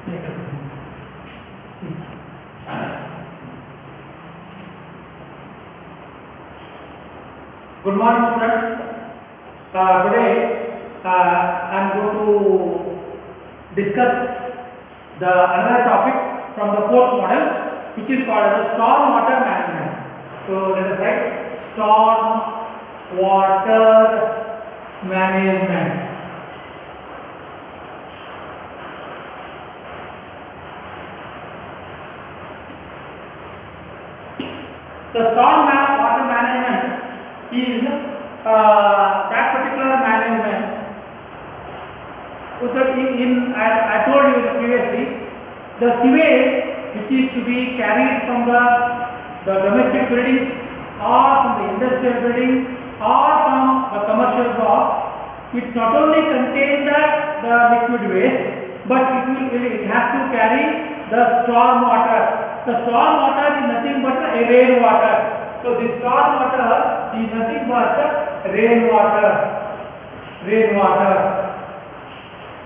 Good morning, students. Today I am going to discuss another topic from the fourth model, which is called as storm water management. So let us write storm water management. The storm water management is that particular management. I told you previously, the sewage which is to be carried from the domestic buildings or from the industrial building or from the commercial blocks, it not only contains the liquid waste, but it has to carry the storm water. The storm water is nothing but a rain water. So this storm water is nothing but rain water.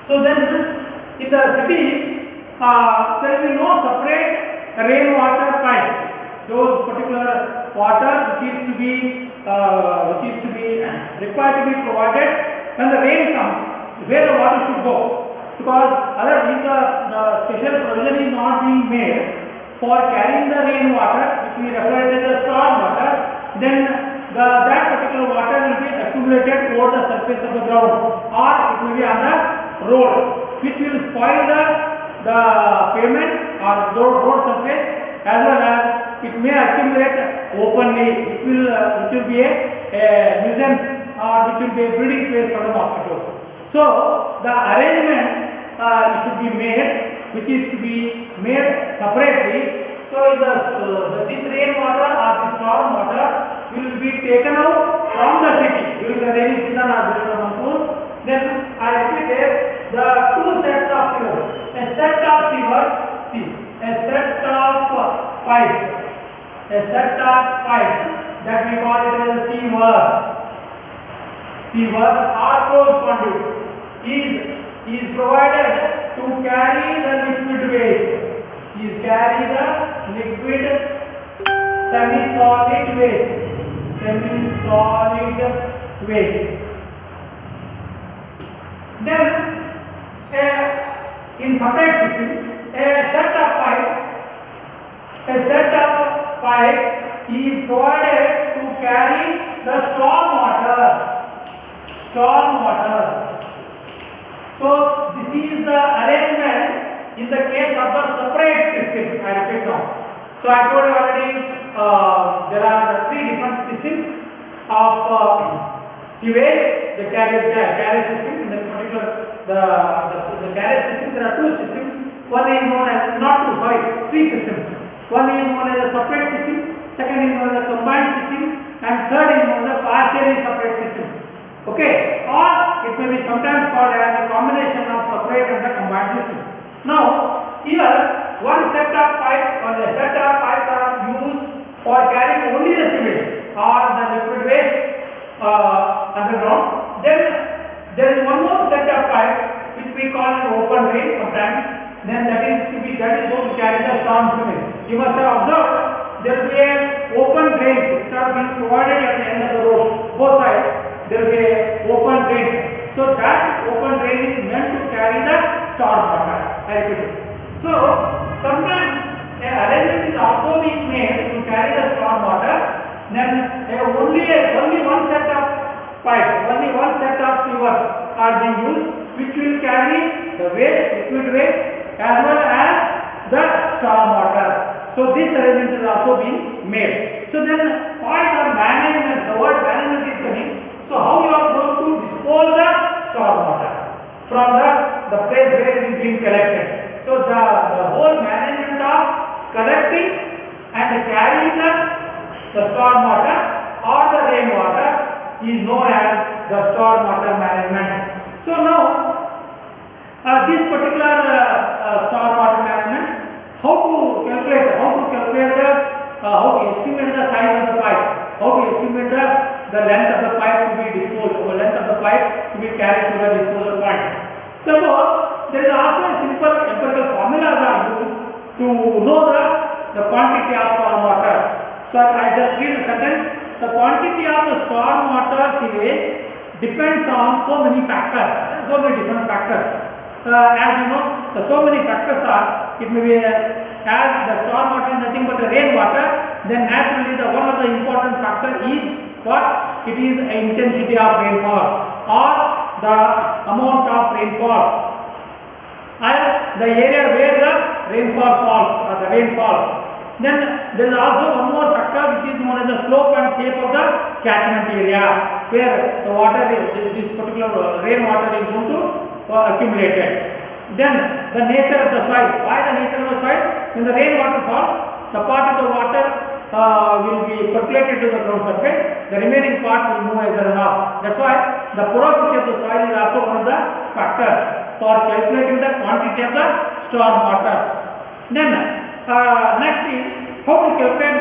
So then in the cities there will be no separate rainwater pipes. Those particular water which is to be required to be provided when the rain comes, where the water should go, because if the special provision is not being made for carrying the rainwater, which we refer to as storm water, then that particular water will be accumulated over the surface of the ground, or it may be on the road, which will spoil the pavement or road surface, as well as it may accumulate openly, which will be a nuisance, or which will be a breeding place for the mosquitoes. So the arrangement should be made, which is to be made separately. So this rainwater or the storm water will be taken out from the city during the rainy season or during the monsoon. Then I repeat it, the two sets of sewer, a set of pipes that we call it as sewers or closed conduits is provided to carry the liquid waste. Semi-solid waste. Then in separate system, a set of pipe is provided to carry the storm water. So this is the arrangement in the case of the separate system. I repeat now. So I told you already there are three different systems of sewage. The carriage system. In the particular the carriage system, there are two systems. One is known as three systems. One is known as a separate system. Second is known as a combined system, and third is known as a partially separate system. Okay, or it may be sometimes called as a combination of separate and the combined system. Now, here one set of pipe or a set of pipes are used for carrying only the sewage or the liquid waste underground. Then there is one more set of pipes which we call an open drain sometimes. Then that is going to carry the storm sewage. You must have observed there will be an open drains which are being provided at the end of the road, both sides. There will be open drains. So that open drain is meant to carry the storm water. I repeat it. So sometimes an arrangement is also being made to carry the storm water. Then only one set of pipes, only one set of sewers are being used, which will carry the liquid waste, as well as the storm water. So this arrangement is also being made. So then why the management, the word management is coming. So how you are going to dispose the storm water from the place where it is being collected. So the whole management of collecting and carrying the storm water or the rain water is known as the storm water management. So now this particular storm water management, how to estimate the size of the pipe, how to estimate the length of the pipe to be disposed, or length of the pipe to be carried to the disposal point. Therefore, there is also a simple empirical formulas are used to know the quantity of storm water. So I just read the sentence. The quantity of the storm water sewage depends on so many factors, so many different factors. As you know, the so many factors are, it may be as the storm water is nothing but rain water, then naturally the one of the important factor is what? It is the intensity of rainfall or the amount of rainfall and the area where the rainfall falls or the rain falls. Then there is also one more factor which is known as the slope and shape of the catchment area, where the water is, this particular rain water is going to accumulated. Then the nature of the soil. Why the nature of the soil? When the rain water falls, the part of the water will be percolated to the ground surface, the remaining part will move as a runoff. That's why the porosity of the soil is also one of the factors for calculating the quantity of the storm water. Then next is how to calculate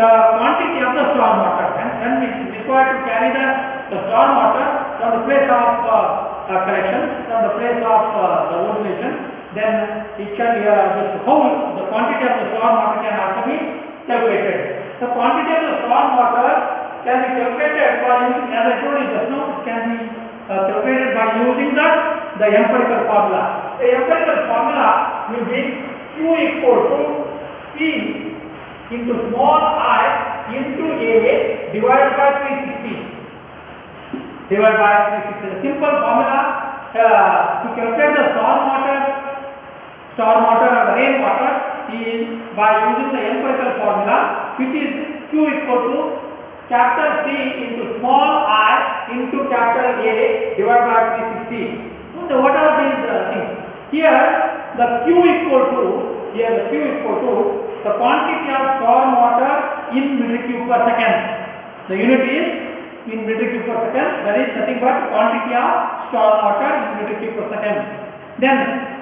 the quantity of the storm water. And it is required to carry the storm water from the place of collection, from the place of the origination. Then it shall this how the quantity of the storm water can also be calculated. The quantity of the storm water can be calculated by using, as I told you just now, it can be calculated by using the empirical formula. The empirical formula will be Q equal to C into small I into A divided by 360. Divided by 360. The simple formula to calculate the storm water or the rain water is by using the empirical formula, which is Q equal to capital C into small I into capital A divided by 360. So what are these things? Here the Q equal to the quantity of storm water in meter cube per second. The unit is in meter cube per second. That is nothing but quantity of storm water in meter cube per second. Then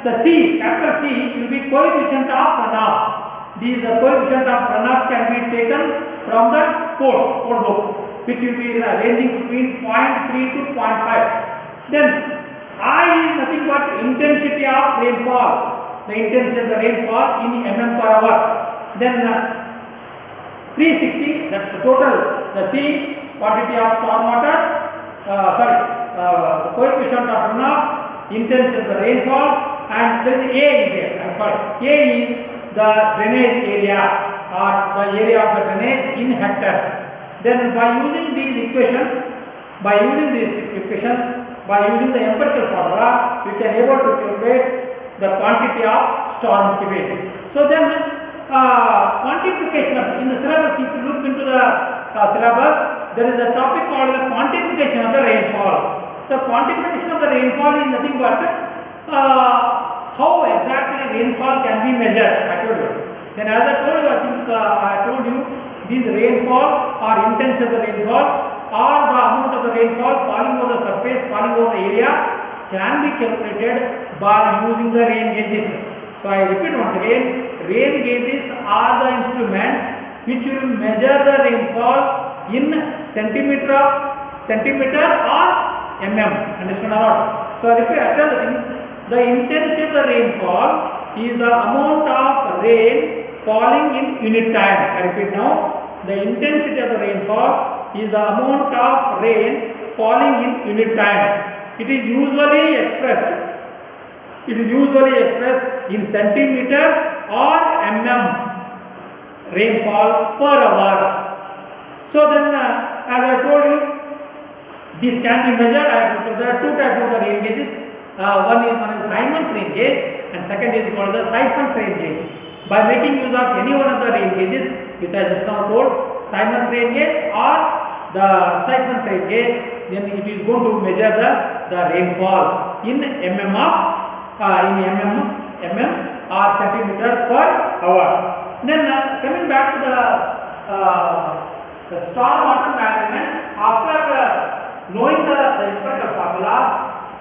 the C, capital C will be coefficient of runoff. These coefficient of runoff can be taken from the code book, which will be ranging between 0.3 to 0.5. Then I is nothing but intensity of rainfall. The intensity of the rainfall in mm per hour. Then 360, that's the total. The C, quantity of storm water, the coefficient of runoff, intensity of the rainfall, and there is A is there. A is the drainage area or the area of the drainage in hectares. Then by using these equation, by using the empirical formula, we can able to calculate the quantity of storm sewage. So then quantification of, in the syllabus, if you look into the syllabus, there is a topic called the quantification of the rainfall. The quantification of the rainfall is nothing but how exactly rainfall can be measured. I told you. Then as I told you, I think I told you this rainfall or intensity of the rainfall or the amount of the rainfall falling over the surface, falling over the area can be calculated by using the rain gauges. So I repeat once again, rain gauges are the instruments which will measure the rainfall in centimeter or mm. Understand or not? So I repeat, I tell the thing, the intensity of the rainfall is the amount of rain falling in unit time. I repeat now, the intensity of the rainfall is the amount of rain falling in unit time. It is usually expressed in centimeter or mm rainfall per hour. So then as I told you, this can be measured as there are two types of the rain gauges. One is Simon's rain gauge and second is called the Siphon's rain gauge. By making use of any one of the rain gauges which I just now told, Simon's rain gauge or the Siphon's rain gauge, then it is going to measure the rainfall in mm or centimeter per hour. Then coming back to the storm water management, after knowing the empirical formulas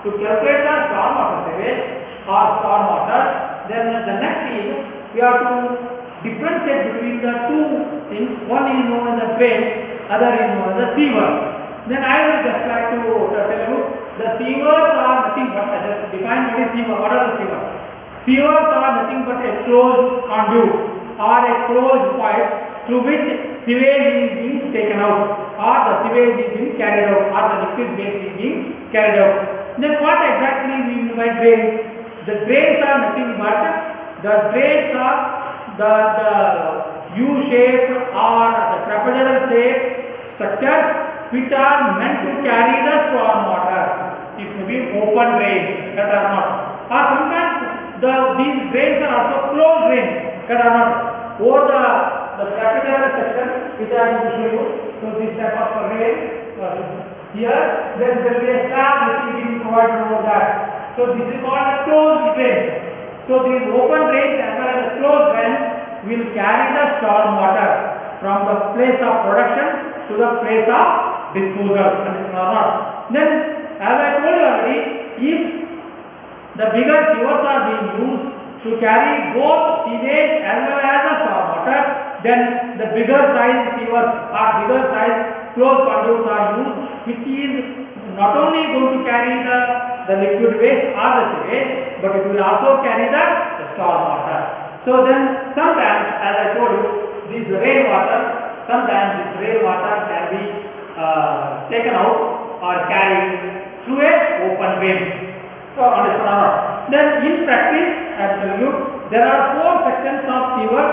to calculate the storm water sewage or storm water, then the next is we have to differentiate between the two things. One is known as the drains, other is known as the sewers. Then I will just like to tell you the sewers are nothing but, I just define what is sewer. What are the sewers? Sewers are nothing but a closed conduit or a closed pipe through which sewage is being taken out, or the sewage is being carried out, or the liquid waste is being carried out. Then what exactly we mean by drains? The drains are nothing but, the drains are the U-shaped or the trapezoidal shaped structures which are meant to carry the storm water. It may be open drains that are not, or sometimes these drains are also closed drains that are not. Over the trapezoidal section which I am going to show you. So this type of rail here, then there will be a slab which is being provided over that. So this is called a closed drains. So these open drains as well as the closed drains will carry the storm water from the place of production to the place of disposal. Understand or not? Then, as I told you already, if the bigger sewers are being used to carry both sewage as well as the storm water, then the bigger size sewers or bigger size closed conduits are used, which is not only going to carry the liquid waste or the sewage, but it will also carry the storm water. So then sometimes, as I told you, this rainwater, sometimes this rainwater can be taken out or carried through a open drains. So understand or not? Then in practice, I tell you, there are 4 sections of sewers.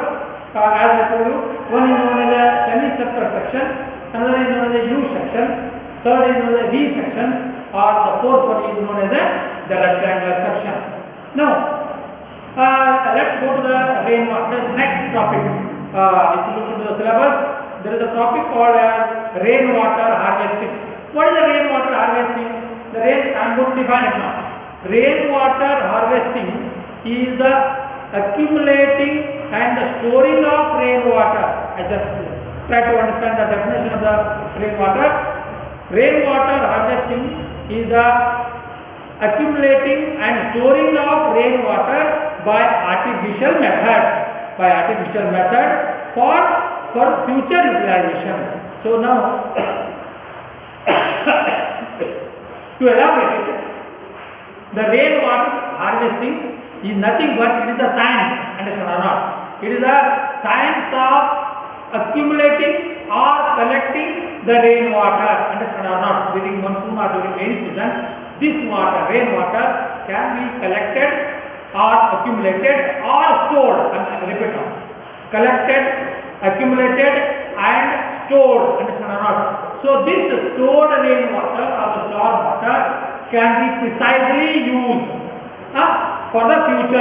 As I told you, one is known as a semicircular section, another is known as a U section, third is known as a V section, or the fourth one is known as the rectangular section. Now, let's go to the rainwater. The next topic. If you look into the syllabus, there is a topic called rainwater harvesting. What is the rainwater harvesting? I am going to define it now. Rainwater harvesting is the accumulating and the storing of rainwater. I just try to understand the definition of the rainwater. Rainwater harvesting is the accumulating and storing of rainwater by artificial methods. For future utilization. So now, to elaborate it, the rainwater harvesting is nothing but it is a science. Understand or not? It is a science of accumulating or collecting the rainwater. Understand or not? During monsoon or during rainy season, this rainwater can be collected or accumulated or stored. I repeat now. Collected, accumulated and stored. Understand or not? So this stored rainwater or the storm water can be precisely used for the future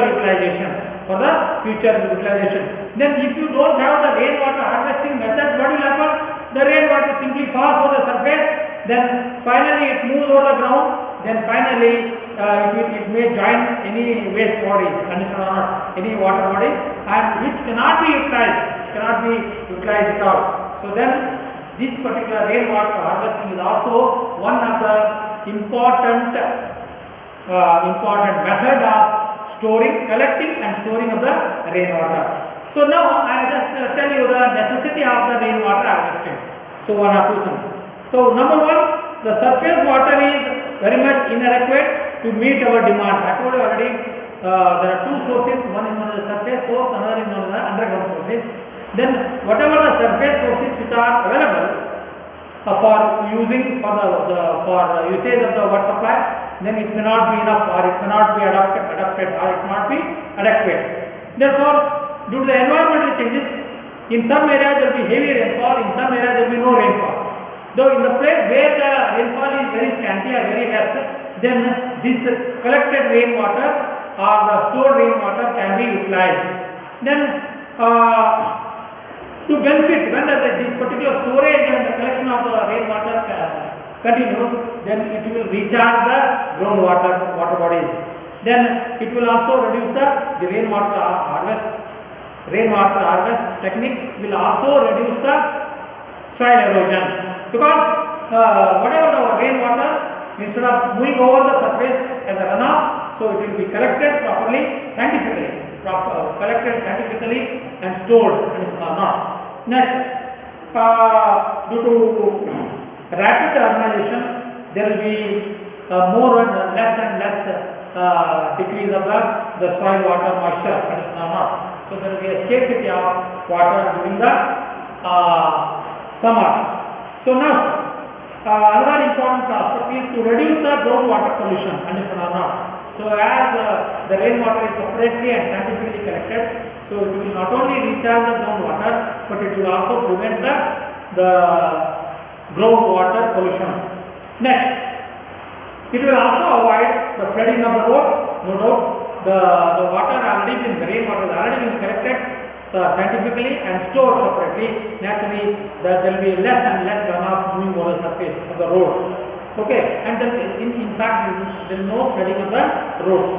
utilization. Then if you don't have the rainwater harvesting methods, what will happen? The rainwater simply falls over the surface, then finally it moves over the ground, then finally it may join any waste bodies, understand or not, any water bodies, and which cannot be utilized at all. So then this particular rainwater harvesting is also one of the important method of collecting and storing of the rainwater. So now I just tell you the necessity of the rainwater harvesting. So one or two some. So number one, the surface water is very much inadequate to meet our demand. I told you already there are 2 sources. One is known as the surface source, another is known as the underground sources. Then whatever the surface sources which are available for using for usage of the water supply, then it may not be enough, or it may not be adapted, or it may not be adequate. Therefore, due to the environmental changes, in some areas there will be heavy rainfall, in some areas there will be no rainfall. Though in the place where the rainfall is very scanty or very less, then this collected rainwater or the stored rainwater can be utilized. Then to benefit when this particular storage and the collection of the rainwater continues, then it will recharge the groundwater water bodies. Then it will also reduce the rainwater harvest. Rainwater harvest technique will also reduce the soil erosion, because whatever the rainwater, instead of moving over the surface as a runoff, so it will be collected properly, scientifically and stored, and is not. Next, due to rapid urbanization, there will be more and less decrease of the soil water moisture, understand or not? So there will be a scarcity of water during the summer. So now another important aspect is to reduce the groundwater pollution, understand or not? So as the rainwater is separately and scientifically collected, so it will not only recharge the groundwater, but it will also prevent the groundwater pollution. Next, it will also avoid the flooding of the roads. No doubt, the water already been, the rainwater has already been collected scientifically and stored separately. Naturally, there will be less and less runoff moving over the surface of the road. Okay, and then in fact there is no flooding of the roads.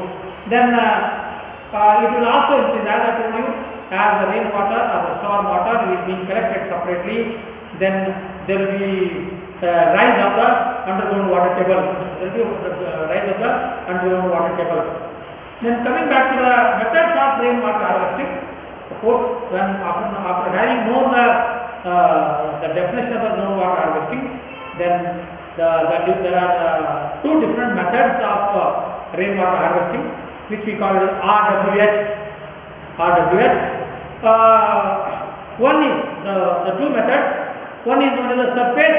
Then it will also increase, as I told you, as the rainwater or the storm water is being collected separately, then there will be rise of the underground water table. There will be rise of the underground water table. Then coming back to the methods of rainwater harvesting, of course, when after having known the definition of the groundwater harvesting, then there are two different methods of rainwater harvesting, which we call it RWH. One is the two methods. One is the surface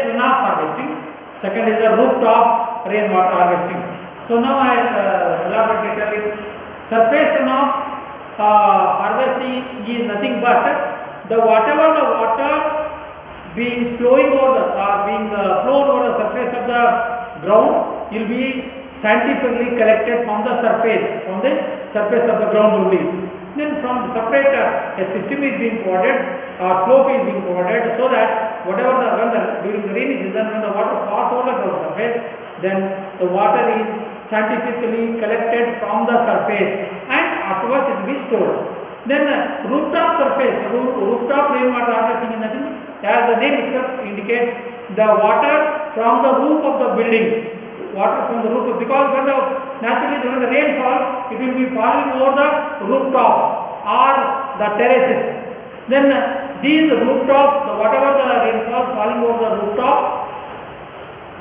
runoff harvesting. Second is the rooftop rainwater harvesting. So now I elaborate it. Surface runoff harvesting is nothing but whatever the water being flowing over being flowed over the surface of the ground will be scientifically collected from the surface of the ground only. Then from separate a system is being provided or slope is being provided, so that whatever during the rainy season when the water falls over the ground surface, then the water is scientifically collected from the surface and afterwards it will be stored. Then rooftop rainwater harvesting is nothing, as the name itself indicates, the water from the roof of the building. Water from the roof, because when the rain falls, it will be falling over the rooftop or the terraces. Then these rooftops, whatever the rainfall falling over the rooftop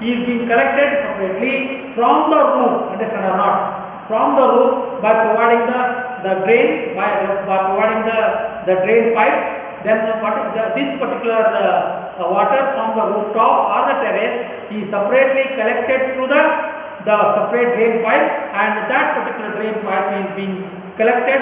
is being collected separately from the roof, understand or not? From the roof by providing the drains, by providing the drain pipes. Then this particular water from the rooftop or the terrace is separately collected through the separate drain pipe, and that particular drain pipe is being collected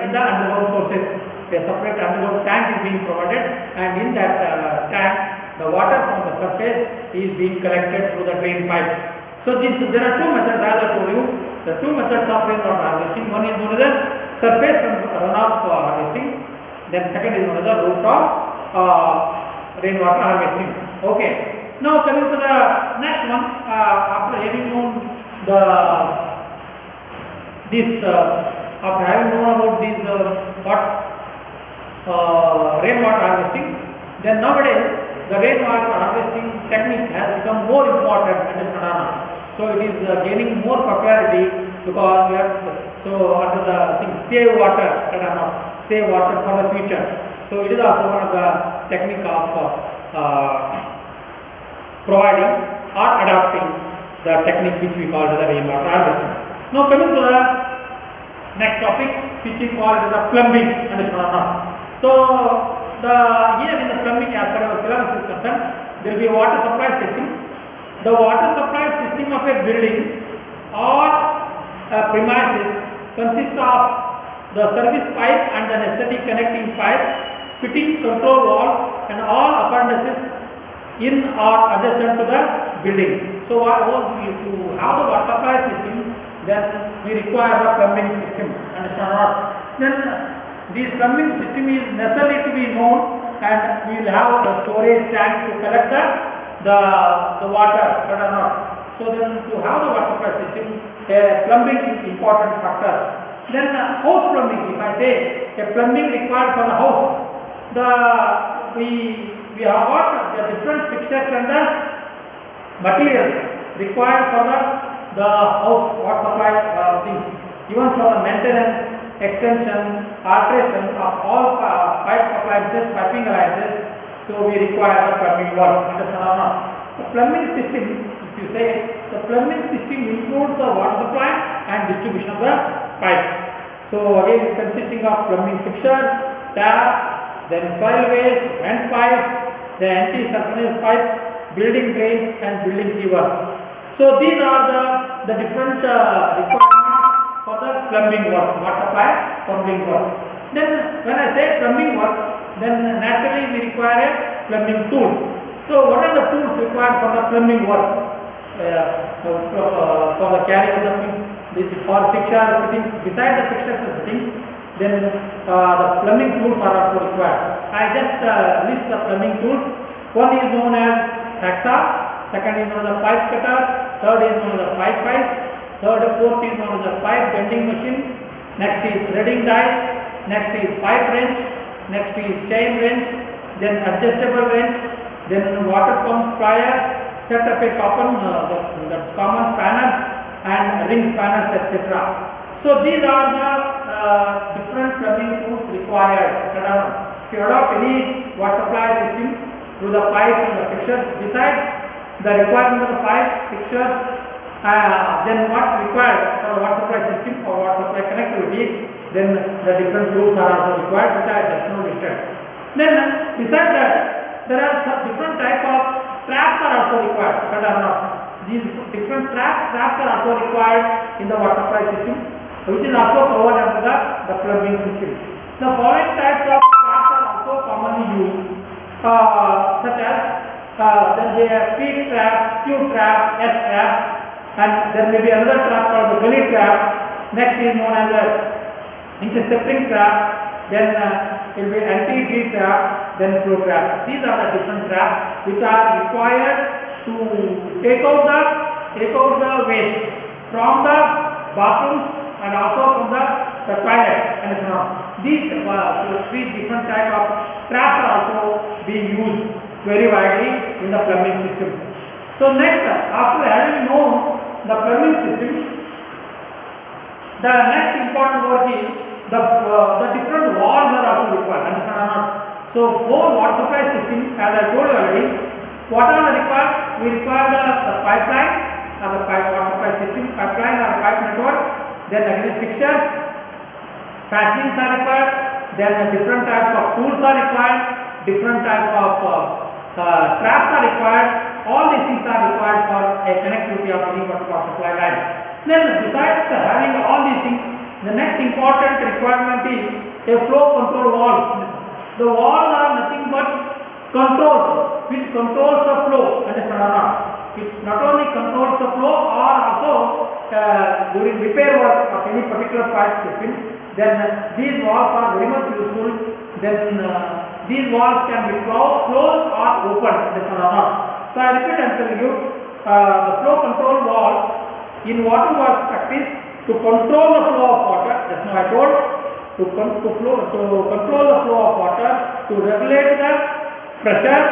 in the underground sources. A separate underground tank is being provided, and in that tank the water from the surface is being collected through the drain pipes. So there are two methods, as I told you. The two methods of rainwater harvesting. One is known as the surface runoff harvesting. Then second is known as the rooftop rainwater harvesting. Okay. Now coming to the next one. After having known after having known about this rainwater harvesting, then nowadays the rainwater harvesting technique has become more important, understand or not? So it is gaining more popularity because we have under the thing save water, save water for the future. So it is also one of the technique of providing or adapting the technique which we call the rainwater harvesting. Now coming to the next topic, which we call the plumbing, understand or not? So here in the plumbing, as far as our syllabus is concerned, there will be a water supply system. The water supply system of a building or premises consists of the service pipe and the necessary connecting pipe, fitting control valves and all appendices in or adjacent to the building. So to have the water supply system, then we require the plumbing system, understand or not? Then this plumbing system is necessary to be known, and we will have a storage tank to collect the water, or not. So then to have the water supply system, plumbing is important factor. Then house plumbing, if I say a plumbing required for the house, we have got the different fixtures and the materials required for the house water supply things, even for the maintenance, extension, alteration of all piping appliances. So we require the plumbing work, understand or not? The plumbing system, if you say, the plumbing system includes the water supply and distribution of the pipes. So again, consisting of plumbing fixtures, taps, then soil waste, vent pipes, the anti-surface pipes, building drains and building sewers. So these are the different requirements for the plumbing work, water supply, plumbing work. Then when I say plumbing work, then naturally we require a plumbing tools. So what are the tools required for the plumbing work? For the carrying of the things, for fixtures, fittings, beside the fixtures and fittings, then the plumbing tools are also required. I just list the plumbing tools. One is known as hacksaw, second is known as the pipe cutter, third is known as the pipe vise, fourth is known as the pipe bending machine, next is threading dies, next is pipe wrench, next is chain wrench, then adjustable wrench, then water pump pliers, set up a that's common spanners and ring spanners, etc. So these are the different plumbing tools required. If you adopt any water supply system through the pipes and the fixtures, besides the requirement of the pipes, fixtures, then what required for the water supply system or water supply connectivity, then the different tools are also required, which I just now listed. Then besides that, there are some different type of traps are also required. These different traps are also required in the water supply system, which is also covered under the plumbing system. The following types of traps are also commonly used, such as there may be a P trap, Q trap, S traps, and there may be another trap called the gully trap. Next is known as a intercepting trap, then it will be anti-D trap, then flow traps. These are the different traps which are required to take out the waste from the bathrooms and also from the toilets and so on. These three different type of traps are also being used very widely in the plumbing systems. So next, after having known the plumbing system, the next important work is the different walls are also required. Understand or not? So for water supply system, as I told you already, what are the required? We require the pipelines or the water supply system, pipeline or pipe network. Then again fixtures, fastenings are required. Then different type of tools are required. Different type of traps are required. All these things are required for a connectivity of any water supply line. Then besides having all these things, the next important requirement is a flow control valve. The valves are nothing but controls which controls the flow. Understand or not? It not only controls the flow or also during repair work of any particular pipe system, then these valves are very much useful. Then these valves can be closed or opened. Understand or not? So I repeat, I am telling you, the flow control valves in water works practice to control the flow of water. Just now I told to control the flow of water, to regulate the pressure,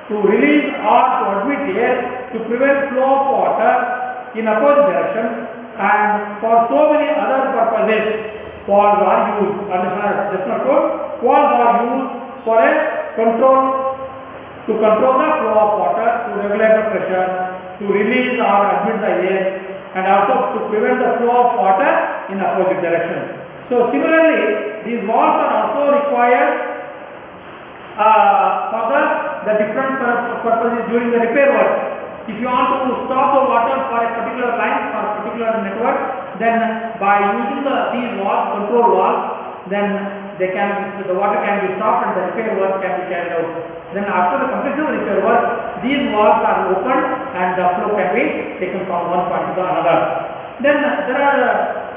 to release or to admit air, to prevent flow of water in opposite direction, and for so many other purposes, valves are used. Understand? Just not told, valves are used for a to control the flow of water, to regulate the pressure, to release or admit the air, and also to prevent the flow of water in opposite direction. So similarly, these valves are also required for the different purposes during the repair work. If you want to stop the water for a particular line or a particular network, then by using these valves, control valves, then the water can be stopped and the repair work can be carried out. Then after the completion of repair work, these valves are opened and the flow can be taken from one point to the another. Then there are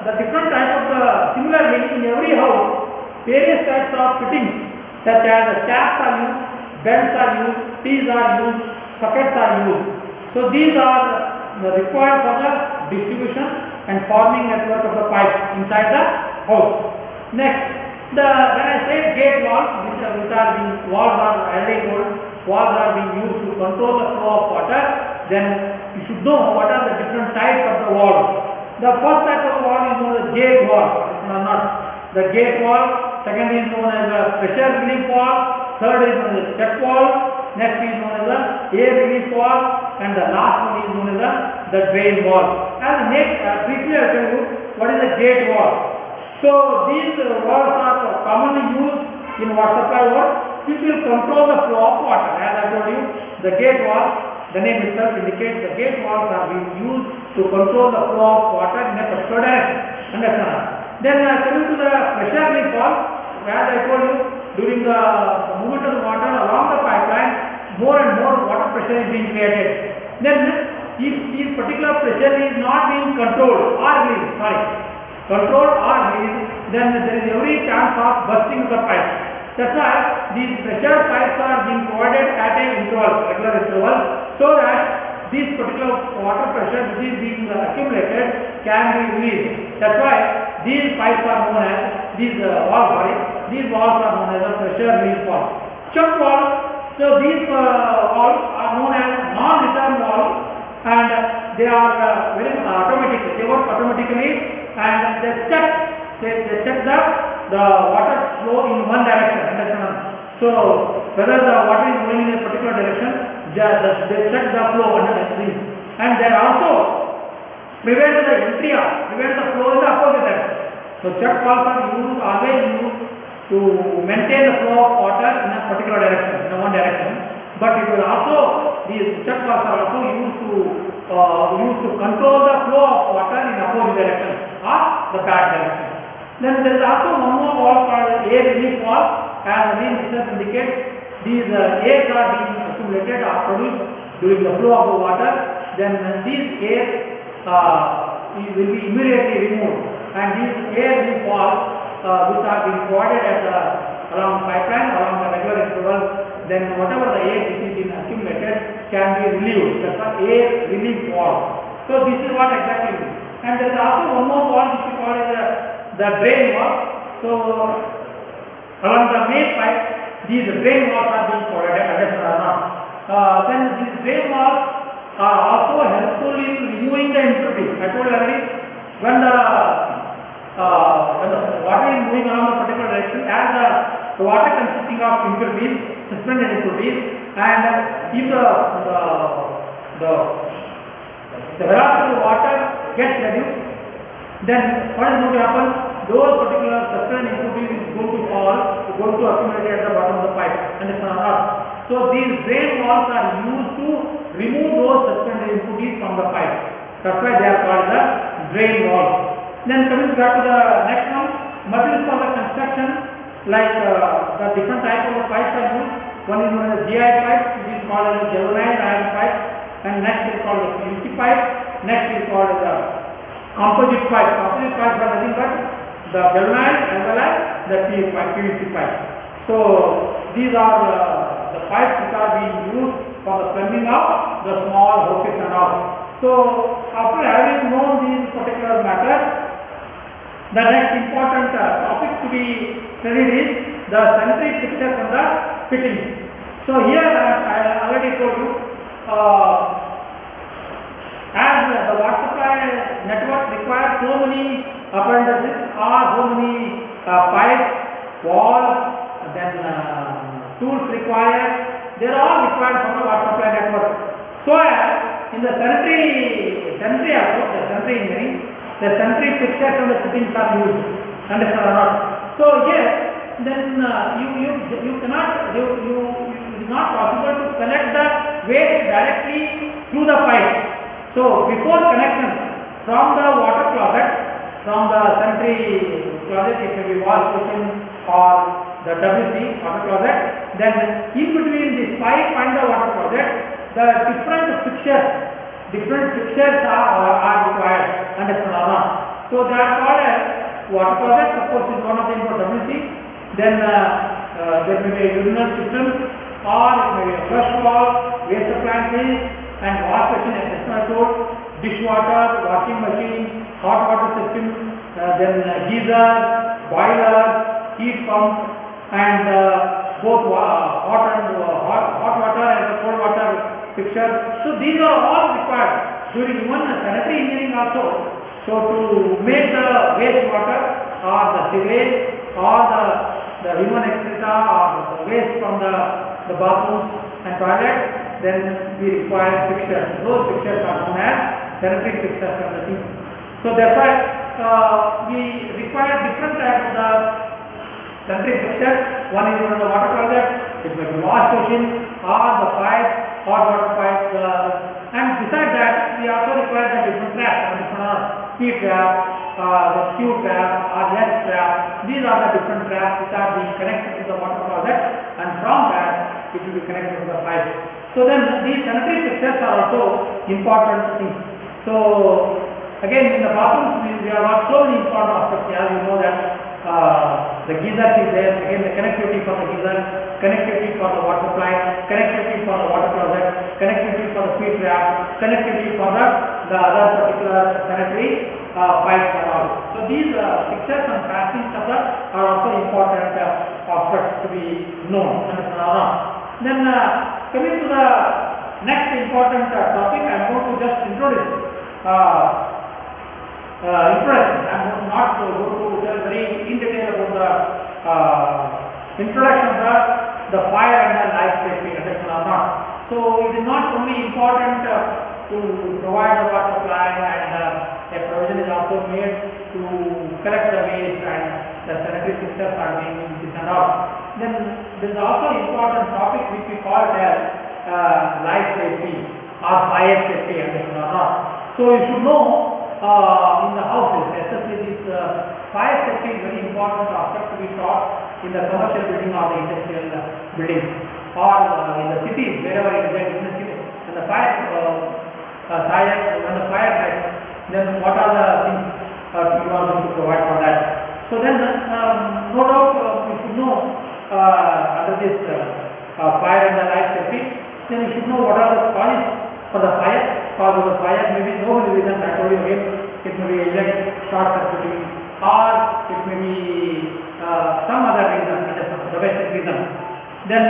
the different type of similarly in every house, various types of fittings such as taps are used, bends are used, T's are used, sockets are used. So these are required for the distribution and forming network of the pipes inside the house. Next, when I say gate valves, which are being valves are already told, valves are being used to control the flow of water. Then you should know what are the different types of the valve. The first type of valve is known as gate valve. The gate valve. Second is known as a pressure relief valve. Third is known as check valve. next is known as the air relief valve, and the last one is known as the drain valve. As briefly I will tell you what is the gate valve. So these valves are commonly used in water supply work, which will control the flow of water. As I told you, the gate valves, the name itself indicates the gate valves are being used to control the flow of water in a particular direction. Understand? Then coming to the pressure relief valve, as I told you, during the movement of the water along the pipeline, more and more water pressure is being created. Then if this particular pressure is not being controlled or released, then there is every chance of bursting of the pipes. That's why these pressure pipes are being provided at regular intervals, so that this particular water pressure which is being accumulated can be released. That's why these pipes are known as these valves are known as the pressure release valve. Chuck valve. So these valves are known as non-return valve, and they are very automatic. They work automatically, and they check the water flow in one direction. Understand? So whether the water is going in a particular direction, they check the flow under the things, and they also prevent the flow in the opposite direction. So check valves are always used to maintain the flow of water in a particular direction, in one direction. But it will also, these check valves are also used to control the flow of water in opposite direction or the bad direction. Then there is also one more valve called air relief valve. As the name itself indicates, these airs are being accumulated or produced during the flow of the water. Then these air will be immediately removed, and these air relief valves which are being provided along pipeline along the regular intervals, then whatever the air which is being accumulated can be relieved. That's why air relief valve. So this is what exactly it is. And there is also one more valve which we call as the drain valve. So along the main pipe, these drain valves are being provided. Understand or not? Then these drain valves are also helpful in removing the impurities. I told you already, when the water is moving along a particular direction, as the water consisting of impurities, suspended impurities, and if the velocity of the water gets reduced, then what is going to happen? Those particular suspended impurities is going to accumulate at the bottom of the pipe. Understand or not? So these drain valves are used to remove those suspended impurities from the pipes. That's why they are called the drain valves. Then coming back to the next one, materials for the construction, like the different type of pipes are used. One is known as GI pipes, which is called as the galvanized iron pipe, and next is called the PVC pipe. Next is called as the composite pipe. Composite pipes are nothing but the galvanized as well as the PVC pipes. So these are the pipes which are being used for the plumbing of the small houses and all. So after having known this particular matter, the next important topic to be studied is the sanitary fixtures and the fittings. So here I already told you, as the water supply network requires so many appendices or so many pipes, valves, then tools required, they are all required for the water supply network. So in the sanitary engineering, the sanitary fixtures and the fittings are used. Understand or not? So here, then you cannot, it is not possible to collect the waste directly through the pipes. So before connection from the water closet, from the sanitary closet, it may be wash basin or the WC water closet, then in between this pipe and the water closet, the different fixtures are required. Understand or not? So they are called as water closet. Suppose is one of them for WC. Then there may be urinal systems, or it may be a flush wall, waste appliances, and wash basin, as just I told, dishwater, washing machine, hot water system, then geysers, boilers, heat pump, and both hot water and the cold water fixtures. So these are all required during even sanitary engineering also. So to make the waste water or the sewage or the human excreta or the waste from the bathrooms and toilets, then we require fixtures. Those fixtures are known as sanitary fixtures and the things. So that's why we require different types of the sanitary fixtures. One is on the water closet, it may be wash machine or the pipes, hot water pipe, and beside that we also require the different traps. P trap, the Q trap or S trap. These are the different traps which are being connected to the water closet, and from that it will be connected to the pipes. So then these sanitary fixtures are also important things. So again, in the bathrooms we have got so many important aspects. As you know that the geysers is there. Again, the connectivity for the geyser, connectivity for the water supply, connectivity for the water closet, connectivity for the P trap, connectivity for the other particular sanitary pipes and all. So these fixtures and fastenings are also important aspects to be known. Understand or not? Then coming to the next important topic, I am going to just introduce introduction. I am not going to tell very in detail about the introduction of the fire and the life safety. Understand or not? So it is not only important to provide the water supply, and a provision is also made to collect the waste, and the sanitary fixtures are being this and all. Then there is also important topic which we call as life safety or fire safety. Understand or not? So you should know in the houses, especially this fire safety is very important aspect to be taught in the commercial building or the industrial buildings, or in the cities wherever it is there in the city. When the fire strikes, then what are the things you are going to provide for that? So then no doubt you should know under this fire and the life safety, then you should know what are the causes for the fire. Cause of the fire may be so many reasons. I told you again, it may be electric short circuiting, or it may be some other reason, domestic reasons. Then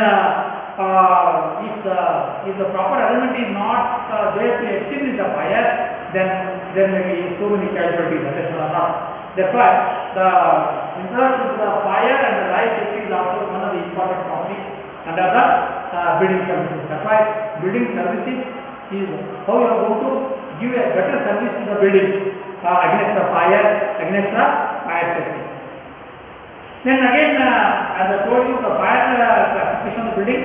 if the proper element is not there to extinguish the fire, then there may be so many casualties. Understand or not? Therefore, the introduction to the fire and the life safety is also one of the important topics under the building services. That's why building services is how you are going to give a better service to the building against the fire, against the fire safety. Then again, as I told you, the fire classification of the building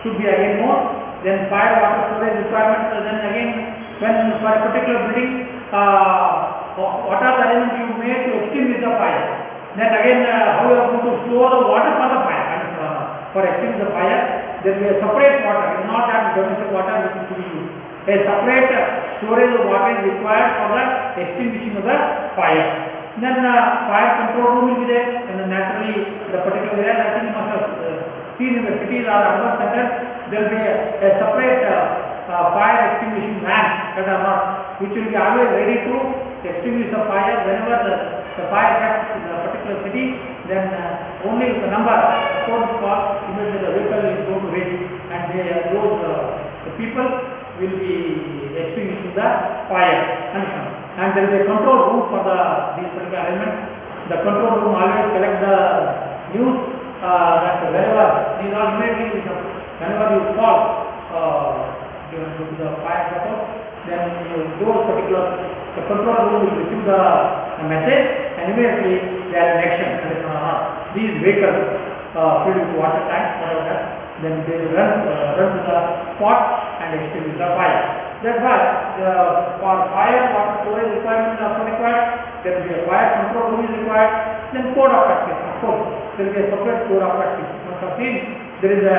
should be again known. Then fire water storage requirement. Then again, when for a particular building, what are the elements you made to extinguish the fire? Then again, how you are going to store the water for the fire? For extinguish the fire, there will be a separate water. It is not that domestic water which is to be used. A separate storage of water is required for the extinguishing of the fire. Then fire control room will be there, and then naturally the particular area, I think you must have seen in the cities or urban centers, there will be a separate fire extinguishing vans that are not, which will be always ready to extinguish the fire whenever the fire gets in a particular city. Then only with the number code call, immediately the vehicle is going to reach, and the people will be extinguishing the fire. Understand? And there will be a control room for these particular elements. The control room always collect the news that wherever these are immediately, whenever you call to the fire control, then those particular the control room will receive the message, and immediately they are in action. These vehicles filled with water tanks, whatever that, then they will run to the spot and extinguish the fire. That's why for fire water storage requirement is also required. There will be a fire control room is required. Then code of practice, of course, there will be a separate code of practice. You must have seen there is a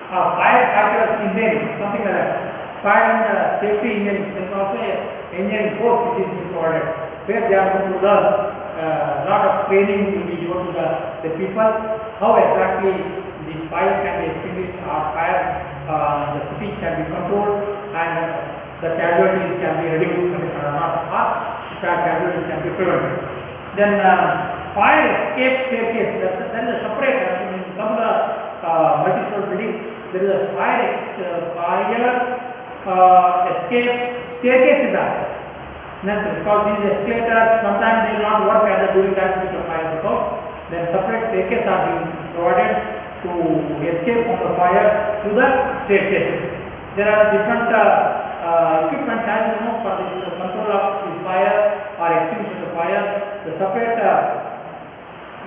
firefighters engineering, something like that. Fire and safety engineering. There is also a engineering course which is being provided, where they are going to learn a lot of training will be given to the people, how exactly this fire can be extinguished, or fire the city can be controlled, and the casualties can be reduced, or casualties can be prevented. Then fire escape staircase, that is a separate, from the multi-story building, there is a fire escape staircases are there. Naturally, because these escalators sometimes they will not work during that particular fire. Then separate staircases are being provided to escape from the fire through the staircases. There are different equipments, as you know, for this control of this fire or extinguishing the fire. The separate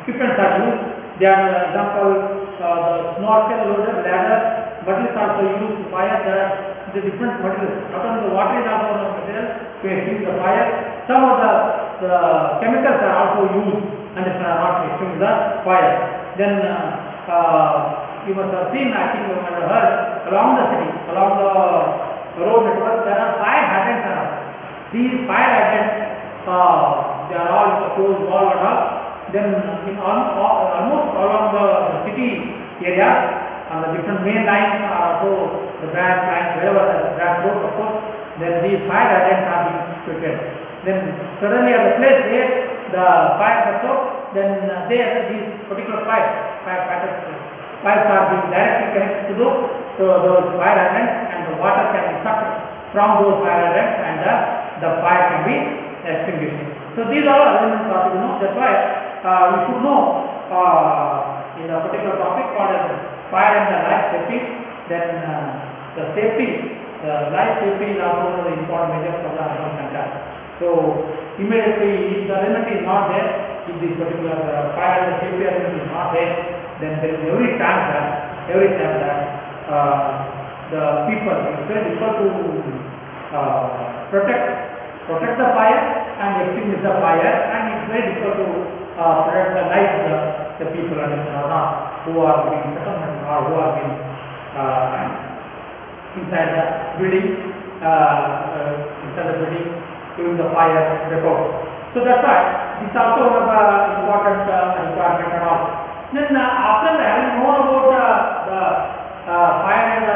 equipments are used. They are, for example, the snorkel loader, ladder, bottles also used to fire. There are the different materials. Not only the water is also one of the material to extinguish the fire. Some of the chemicals are also used, understand, or not, to extinguish the fire. Then you must have seen, I think you might have heard, along the city, along the road network, there are fire hydrants around. These fire hydrants, they are all closed wall and all. Then in almost along the city areas, on the different main lines are also the branch lines, wherever the branch roads, of course, then these fire hydrants are being situated. Then suddenly at the place where the fire gets out, then there these particular pipes are being directly connected to those fire hydrants, and the water can be sucked from those fire hydrants, and the fire can be extinguished. So these are all elements are to know. That's why you should know in a particular topic called as fire and the life safety. Then the life safety is also one of the important measures for the urban center. So immediately, if the element is not there, if this particular fire and the safety element is not there, then there is every chance that the people, it's very difficult to protect the fire and extinguish the fire, and it's very difficult to protect the life of the people, understand, or not, who are being settlement or who are being inside the building, during the fire breakout. So that's why this is also one of the important requirement and all. Then after having known about the fire and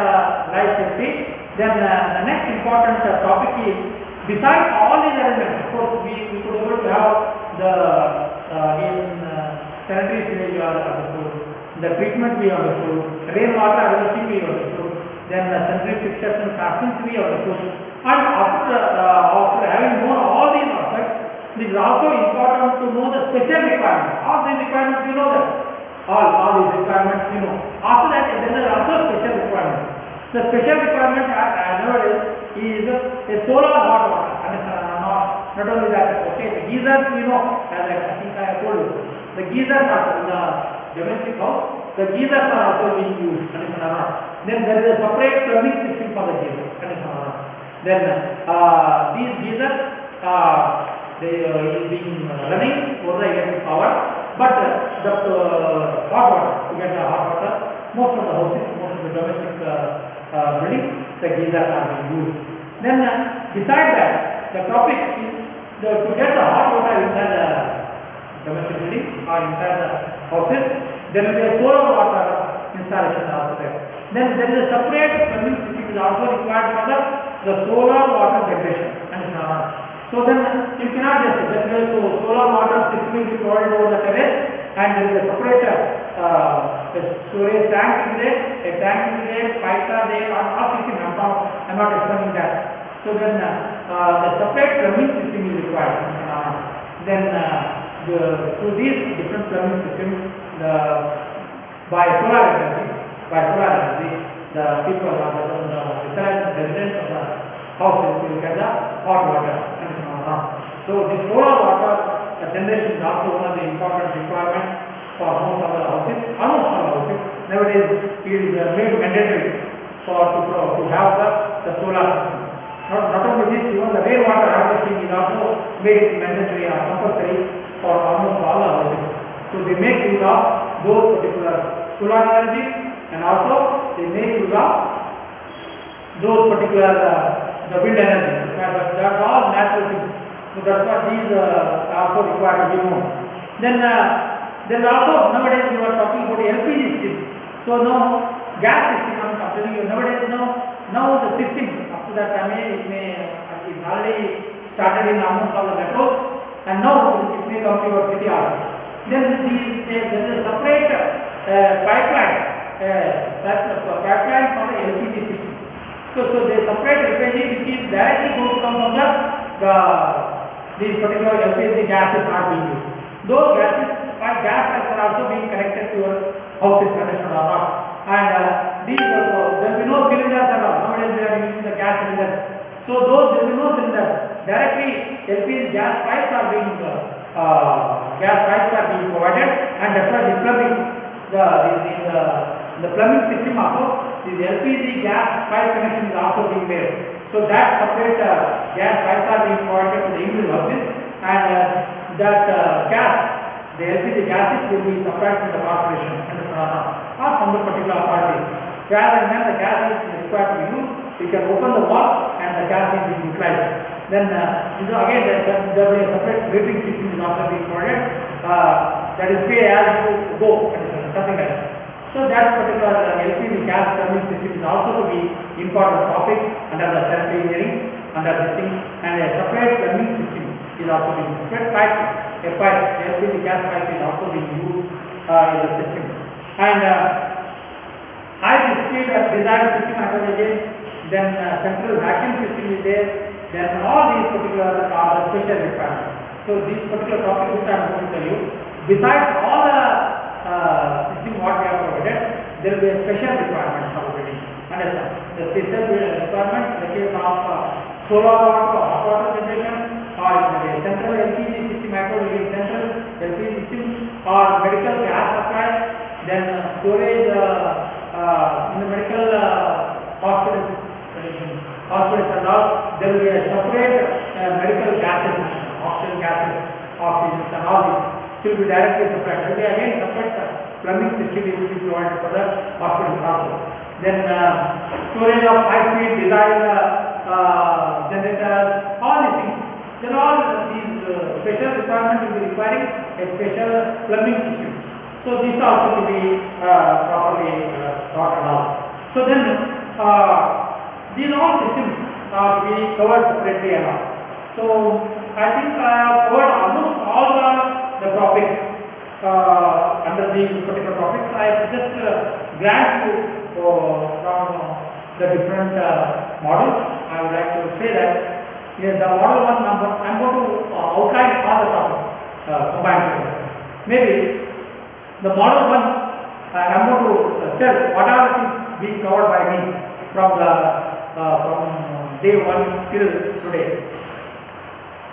life safety, then the next important topic is, besides all these elements, of course, we could able to have the sanitary sewage we understood, the treatment we understood, rainwater harvesting we understood, then the sanitary fixtures and fastenings we understood. And after having known all these aspects, it is also important to know the special requirements. All these requirements we know that. All these requirements we know. After that, there is also special requirement. The special requirement nowadays is a solar hot water. Understand? Not only that, okay, the geysers we know, as I think I told you, the geysers are in the domestic house, the geysers are also being used. Understand or not? Then there is a separate plumbing system for the geysers. Understand or not? Then these geysers they is being running for the electric power, but the hot water, to get the hot water, most of the houses, most of the domestic buildings, the geysers are being used. Then beside that, the topic is to get the hot water inside the domestic building or inside the houses, there will be a solar water installation also there. Then there is a separate plumbing system is also required for the solar water generation. So then you cannot just, solar water system will be provided over the terrace, and there is a separate storage tank will be there, a tank will be there, pipes are there, all system. I am not explaining that. So then the separate plumbing system is required. Then through these different plumbing systems, by solar energy, the people or the residents of the houses will get the hot water. So this solar water generation is also one of the important requirements for most of the houses. Almost all houses nowadays it is made mandatory to have the solar system. Not only this, even the rainwater harvesting is also made mandatory or compulsory for almost all the houses. So they make use of those particular solar energy, and also they make use of those particular the wind energy. They are all natural things. So that's why these are also required to be known. Then there is also, nowadays we are talking about LPG system. So now gas system I am telling you, nowadays now the system, up to that time it's already started in almost all the metros, and now it may come to your city also. Then there is a separate pipeline for the LPG system. So they separate LPG which is directly going to come from these particular LPG gases are being used. Those gases, gas pipes are also being connected to your houses, understood or not? And these there will be no cylinders at all. Nowadays we are using the gas cylinders. So those there will be no cylinders. Directly LPG gas pipes are being provided, and that's why the plumbing, the plumbing system also, this LPG gas pipe connection is also being made. So that separate gas pipes are being provided to the individual houses, and that gas, the LPG gases will be supplied from the corporation, or from the particular authorities. Rather than the gas is required to be used, we can open the valve and the gas is being utilized. Then again there will be a separate metering system is also being provided, that is pay as you go, something like that. So that particular LPG gas plumbing system is also to be important topic under the sanitary engineering, under this thing, and a separate plumbing system is also being separate pipe, LPG gas pipe is also being used in the system. And high speed design system again, then central vacuum system is there, then all these particular are the special requirements. So this particular topic which I am going to tell you, besides all the system what we have provided, there will be a special requirements for building. Understand? The special requirements in the case of solar water, hot water generation, or in the central LPG system, central LPG system, or medical gas supply, then storage in the medical hospitals and all, there will be a separate medical gases, oxygen gases, oxygens and all these should be directly supplied. There will be again separate plumbing system is to be provided for the hospitals also. Then storage of high speed design generators, all these things. Then all these special requirements will be requiring a special plumbing system. So this also to be properly thought about. So then these all systems are to be covered separately and all. So I think I have covered almost all the topics under these particular topics. I just glance you from the different models. I would like to say that the model 1 number, I am going to outline all the topics combined together. Maybe the model 1, I am going to tell what are the things being covered by me from day 1 till today.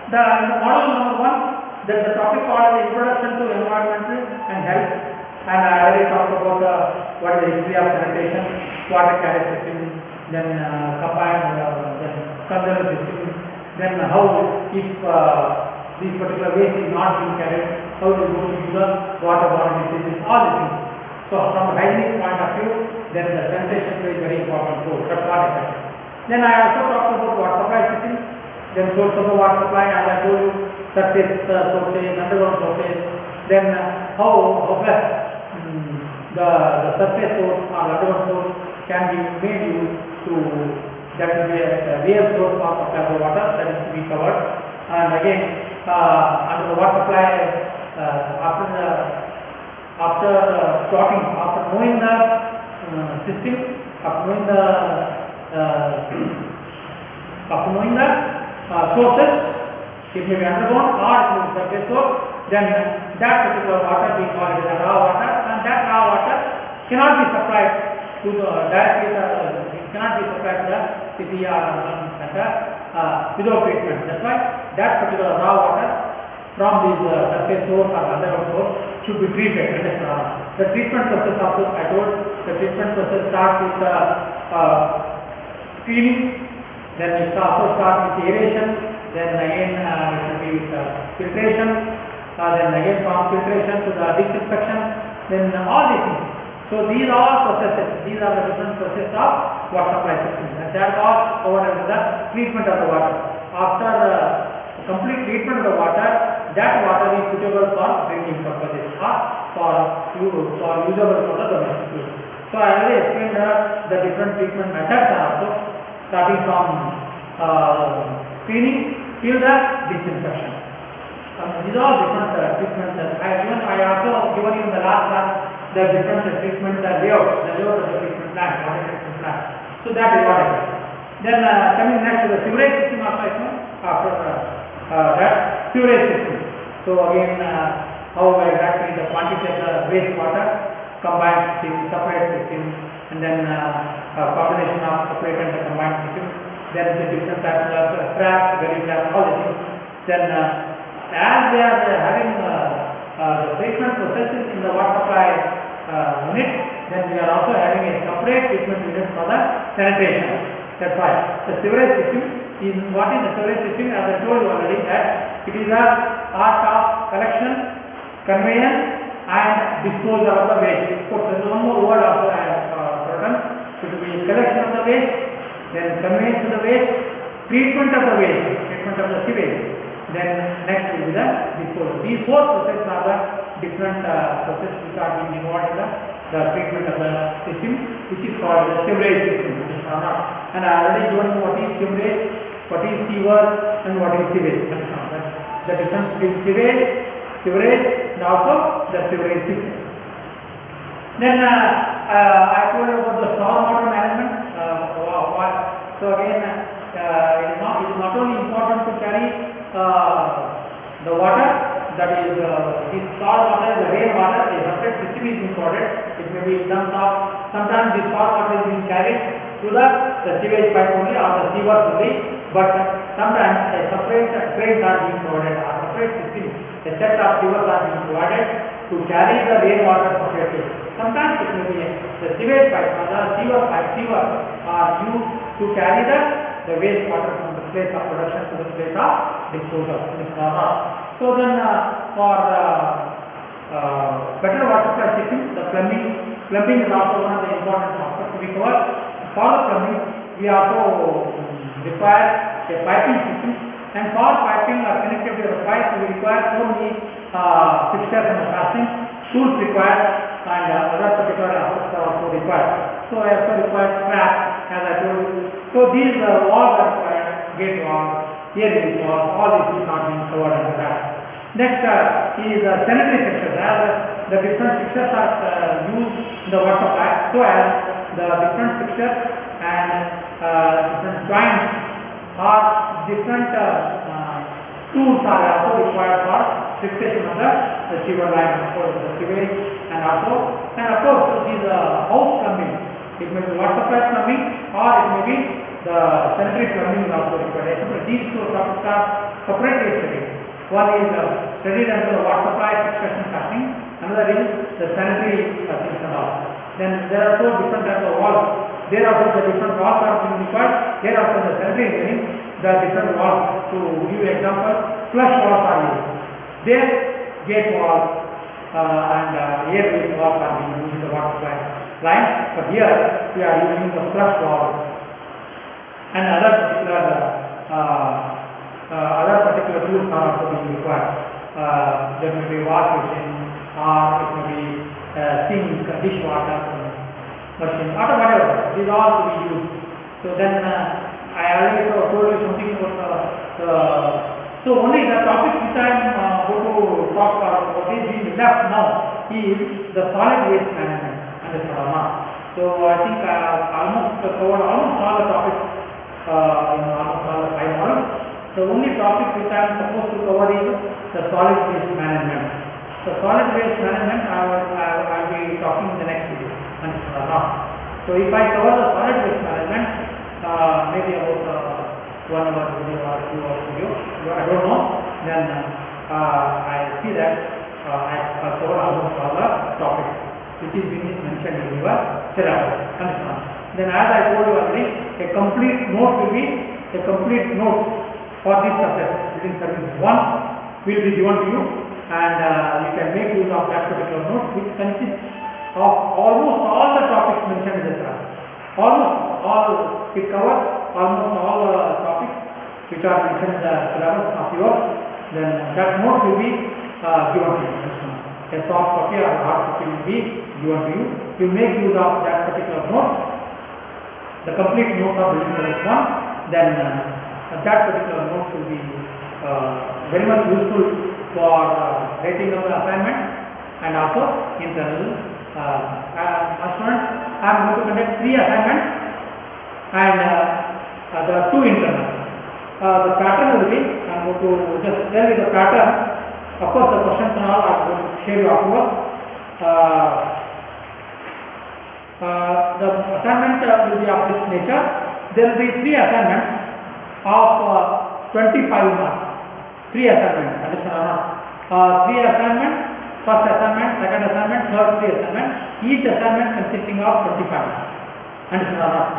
In the model number 1, there is a topic called the Introduction to Environmental and Health, and I already talked about what is the history of sanitation, water carrier system, then combined conservation system, then how if this particular waste is not being carried, how it is going to use the waterborne diseases, all these things. So from the hygienic point of view, then the sanitation plays very important role. That's what exactly. Then I also talked about water supply system, then source of the water supply, as I told you, surface sources, underground sources, then how best the surface source or the underground source can be made use to, that will be a real source for supply of water, that is to be covered. And again, under the water supply, after plotting, after knowing the system, after knowing the sources, it may be underground or it may be surface source, then that particular water we call it raw water, and that raw water cannot be supplied to the directly, it cannot be supplied to the city or urban center without treatment. That's why that particular raw water from this surface source or underground source should be treated. Understand? The treatment process also, I told, the treatment process starts with screening, then it also starts with aeration, then again it will be with filtration, then again from filtration to the disinfection, then all these things. So these are all processes, these are the different processes of water supply system, and they are all covered under the treatment of the water. After complete treatment of the water, that water is suitable for drinking purposes or for usable for the domestic use. So I already explained the different treatment methods are also, starting from screening till the disinfection. These are all different treatment. I also given you in the last class the different treatment layout, the layout of the treatment plant, water treatment plant. So that is what I said. Then coming next to the sewerage system also I know after that sewerage system. So again how exactly the quantity of the waste water combined system, separate system, and then a combination of separate and the combined system. Then the different types of traps, very traps, all these things. Then as we are having the treatment processes in the water supply unit, then we are also having a separate treatment unit for the sanitation. That's why the sewerage system is, what is a sewerage system? As I told you already that it is a art of collection, conveyance and disposal of the waste. Of course, there is one more word also I have forgotten. It will be collection of the waste, then conveyance of the waste, treatment of the waste, treatment of the sewage, then next will be the disposal. These four processes are the different processes which are being involved in the treatment of the system, which is called the sewerage system. And I already given you what is sewerage, what is sewer, and what is sewage. The difference between sewerage, and also the sewerage system. Then I told you about the stormwater management. So again, it is not only important to carry the water, that is this stormwater is a rainwater, a separate system is being provided. It may be in terms of, sometimes the stormwater is being carried through the sewage pipe only or the sewers only, but sometimes a separate drains are being provided, a separate system, a set of sewers are being provided to carry the rainwater separately. Sometimes it may be the sewage pipe or the sewers are used to carry the wastewater from the place of production to the place of disposal. So then for better water supply system, the plumbing is also one of the important aspects we cover. For the plumbing, we also require a piping system, and for piping or connectivity of the pipe, we require so many fixtures and fastenings, tools required, and other particular aspects are also required. So I also required traps, as I told you. So these walls are required, gate walls, air relief walls, all these things are being covered under that. Next is sanitary fixtures, as the different fixtures are used in the water supply, so as the different fixtures and different joints or different tools are also required for fixation of the sewer line, the sewage, and of course these house plumbing. It may be water supply plumbing or it may be the sanitary plumbing is also required. These two topics are separately studied. One is studied under the water supply fixtures and fastening, another is the sanitary things and all. Then there are so different types of walls. There also the different walls are being required. Here also in the sanitary engineering, the different walls. To give example, flush walls are used. There, gate walls and air relief walls are being used in the water supply line. But here we are using the flush walls and other particular tools are also being required. There may be wash machine or it may be sink, dishwater machine, or whatever. These are all to be used. So then I already told you something about so only the topic which I am going to talk about, what is being left now, is the solid waste management. So I think I almost covered almost all the topics in almost all the 5 models. The only topic which I am supposed to cover is the solid waste management. The solid waste management I will be talking in the next video. So if I cover the solid waste management, maybe about 1 hour video or 2 hours video, I don't know, then I see that I cover almost all the topics which is being mentioned in your syllabus. Then as I told you already, a complete notes will be a complete notes for this subject, building services 1 will be given to you, and you can make use of that particular notes, which consists of almost all the topics mentioned in the syllabus. Almost all, it covers almost all the topics which are mentioned in the syllabus of yours. Then that notes will be given to you. A soft copy or hard copy will be given to you. You make use of that particular notes, the complete notes of building service 1. Then that particular notes will be very much useful for rating of the assignments and also internal students. I am going to conduct 3 assignments and the 2 internals. The pattern will be, I am going to just tell you the pattern. Of course, the questions and all I am going to share you afterwards. The assignment will be of this nature. There will be 3 assignments of 25 marks. 3 assignments, understand or not? 3 assignments, first assignment, second assignment, third 3 assignment. Each assignment consisting of 25 marks. Understand or not?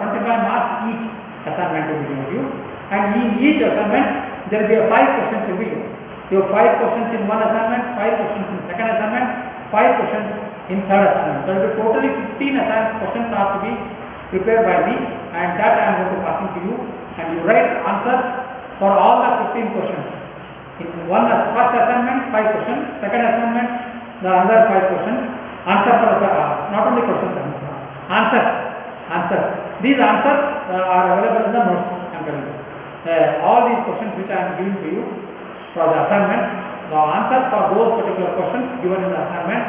25 marks each assignment will be given to you. And in each assignment, there will be 5 questions will be given. You have 5 questions in one assignment, 5 questions in second assignment, 5 questions in third assignment. There will be totally 15 assignment questions are to be prepared by me, and that I am going to passing to you, and you write answers for all the 15 questions. In first assignment 5 questions, second assignment the other 5 questions. Answer for not only questions, answers. These answers are available in the notes. I am telling you. All these questions which I am giving to you for the assignment, the answers for those particular questions given in the assignment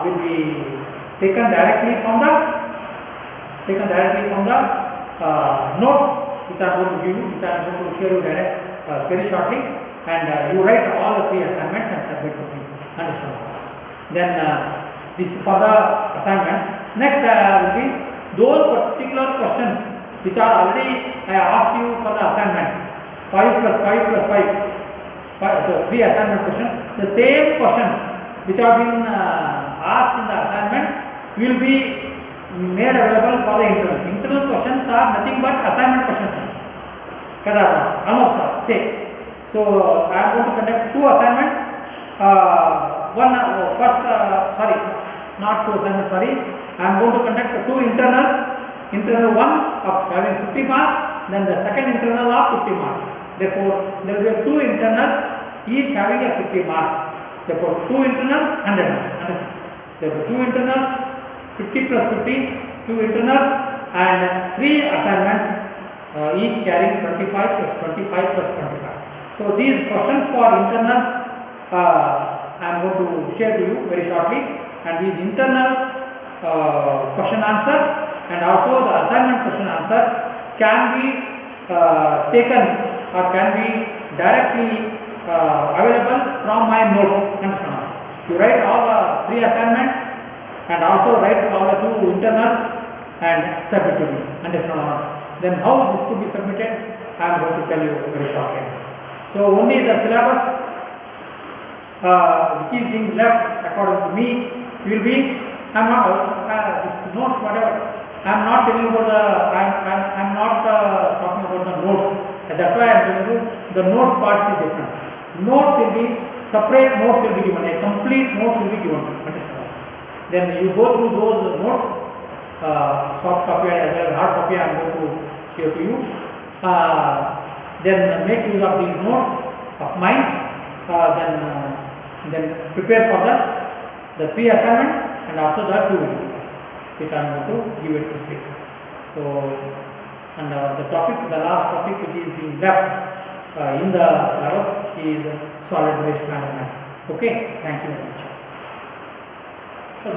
will be taken directly from the notes which I am going to give you, which I am going to share you very shortly, and you write all the 3 assignments and submit to me. Understand? Then this for the assignment. Next will be those particular questions which are already I asked you for the assignment. 5 plus 5 plus 5, so 3 assignment questions. The same questions which have been asked in the assignment will be made available for the internal. Internal questions are nothing but assignment questions. Correct? Almost all. Same. So I am going to conduct 2 assignments. Not 2 assignments. Sorry. I am going to conduct 2 internals. Internal 1 of having 50 marks, then the second internal of 50 marks. Therefore, there will be 2 internals, each having a 50 marks. Therefore, 2 internals, 100 marks. Therefore, 2 internals, 50 plus 50, 2 internals, and 3 assignments, each carrying 25 plus 25 plus 25. So, these questions for internals I am going to share to you very shortly, and these internal question answers and also the assignment question answers can be taken or can be directly available from my notes. Understand? You write all the 3 assignments and also write all the 2 internals and submit to me. Understand? Then how this could be submitted, I am going to tell you very shortly. So only the syllabus which is being left according to me will be, I am not this notes whatever. I am not telling you about I am not talking about the notes. That's why I am telling you the notes parts is different. Notes will be separate. Notes will be given. A complete notes will be given. Then you go through those notes, soft copy as well as hard copy. I am going to share to you. Then make use of these notes of mine. Then prepare for the 3 assignments and also the 2 videos, which I am going to give it this week. So, and the last topic which is being left in the syllabus is solid waste management. Okay, thank you very much. So,